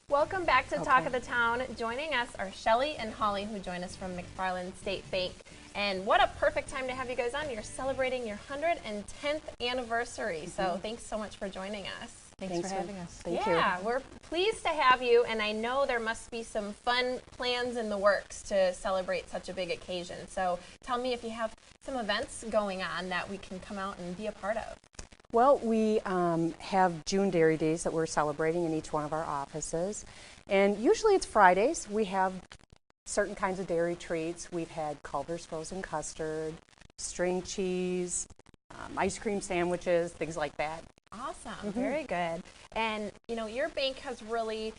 Welcome back to Talk of the Town. Joining us are Shelley and Holly, who join us from McFarland State Bank. And what a perfect time to have you guys on. You're celebrating your 110th anniversary. So thanks so much for joining us. Thanks for having us. Thank you. Yeah, we're pleased to have you, and I know there must be some fun plans in the works to celebrate such a big occasion. So tell me if you have some events going on that we can come out and be a part of. Well, we have June Dairy Days that we're celebrating in each one of our offices. And usually it's Fridays. We have certain kinds of dairy treats. We've had Culver's frozen custard, string cheese, ice cream sandwiches, things like that. Awesome. Very good. And, you know, your bank has really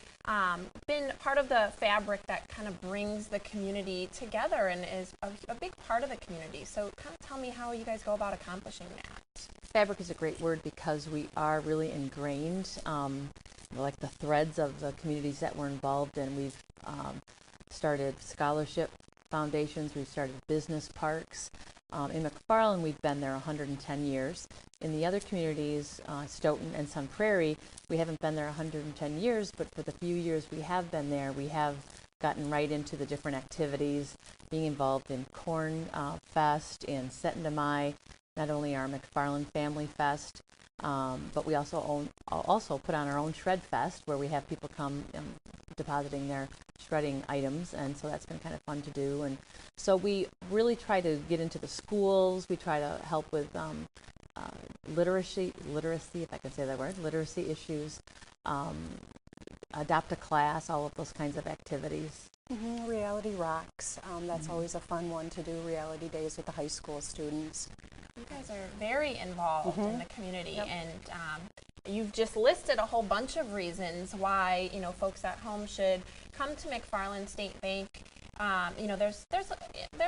been part of the fabric that kind of brings the community together and is a big part of the community. So kind of tell me how you guys go about accomplishing that. Fabric is a great word because we are really ingrained, like the threads of the communities that we're involved in. We've started scholarship foundations, we've started business parks. In McFarland, we've been there 110 years. In the other communities, Stoughton and Sun Prairie, we haven't been there 110 years, but for the few years we have been there, we have gotten right into the different activities, being involved in Corn Fest, in Setendamai, not only our McFarland Family Fest, but we also put on our own Shred Fest, where we have people come depositing their shredding items, and so that's been kind of fun to do. And so we really try to get into the schools. We try to help with literacy, if I can say that word, literacy issues, adopt a class, all of those kinds of activities. Reality Rocks, that's always a fun one to do, reality days with the high school students. You guys are very involved in the community, and you've just listed a whole bunch of reasons why, you know, folks at home should come to McFarland State Bank. You know, there's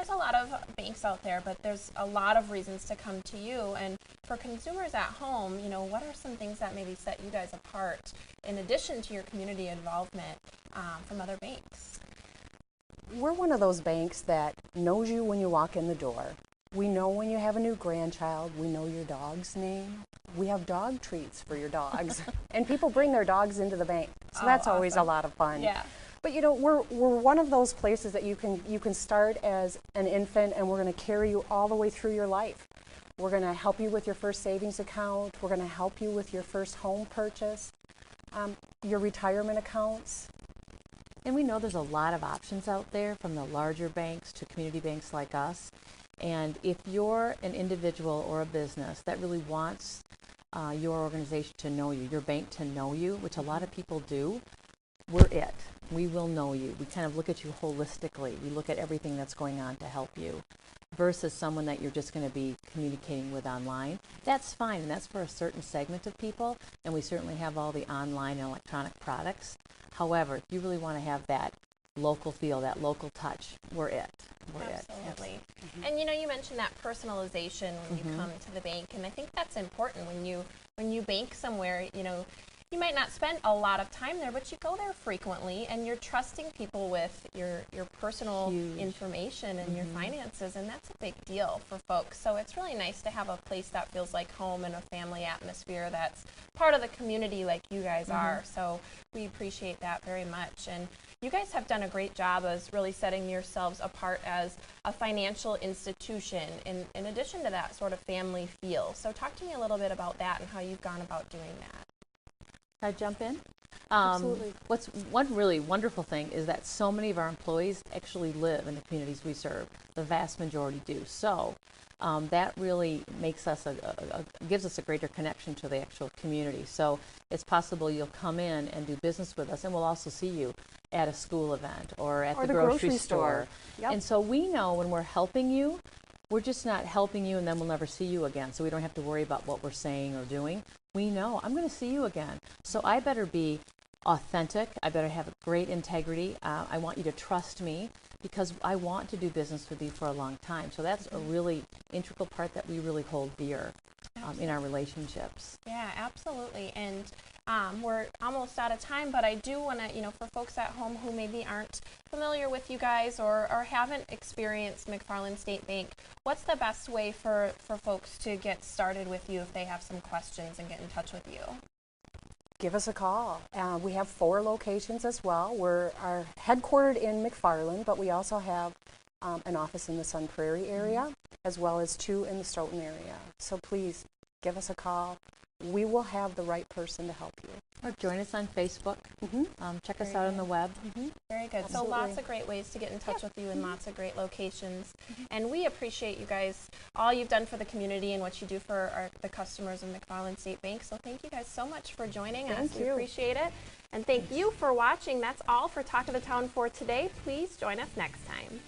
a lot of banks out there, but there's a lot of reasons to come to you. And for consumers at home, you know, what are some things that maybe set you guys apart in addition to your community involvement from other banks? We're one of those banks that knows you when you walk in the door. We know when you have a new grandchild. We know your dog's name. We have dog treats for your dogs. And people bring their dogs into the bank. So that's always a lot of fun. Yeah. But you know, we're one of those places that you can start as an infant, and we're going to carry you all the way through your life. We're going to help you with your first savings account. We're going to help you with your first home purchase, your retirement accounts. And we know there's a lot of options out there, from the larger banks to community banks like us. And if you're an individual or a business that really wants your organization to know you, your bank to know you, which a lot of people do, we're it. We will know you. We kind of look at you holistically. We look at everything that's going on to help you, versus someone that you're just going to be communicating with online. That's fine, and that's for a certain segment of people, and we certainly have all the online and electronic products. However, if you really want to have that local feel, that local touch, we're it. We're Absolutely. It. And you know, you mentioned that personalization when you come to the bank, and I think that's important when you bank somewhere. You know, you might not spend a lot of time there, but you go there frequently, and you're trusting people with your personal information and your finances, and that's a big deal for folks. So it's really nice to have a place that feels like home and a family atmosphere that's part of the community like you guys are. So we appreciate that very much. And you guys have done a great job as really setting yourselves apart as a financial institution in addition to that sort of family feel. So talk to me a little bit about that and how you've gone about doing that. Can I jump in? Absolutely. What's one really wonderful thing is that so many of our employees actually live in the communities we serve. The vast majority do. So that really makes us gives us a greater connection to the actual community. So it's possible you'll come in and do business with us, and we'll also see you at a school event or at the grocery store. Yep. And so we know when we're helping you, we're just not helping you and then we'll never see you again. So we don't have to worry about what we're saying or doing. We know I'm going to see you again. So I better be authentic. I better have great integrity. I want you to trust me because I want to do business with you for a long time. So that's a really integral part that we really hold dear in our relationships. Yeah, absolutely. And we're almost out of time, but I do want to, you know, for folks at home who maybe aren't familiar with you guys or haven't experienced McFarland State Bank, what's the best way for folks to get started with you if they have some questions and get in touch with you? give us a call. We have 4 locations as well. We're headquartered in McFarland, but we also have an office in the Sun Prairie area, as well as 2 in the Stoughton area. So please give us a call. We will have the right person to help you. Or join us on Facebook. Check us Very out on good. the web. Very good. Absolutely. So lots of great ways to get in touch with you in lots of great locations. And we appreciate you guys, all you've done for the community and what you do for the customers of McFarland State Bank. So thank you guys so much for joining us. Thank you. We appreciate it. And thank you for watching. That's all for Talk of the Town for today. Please join us next time.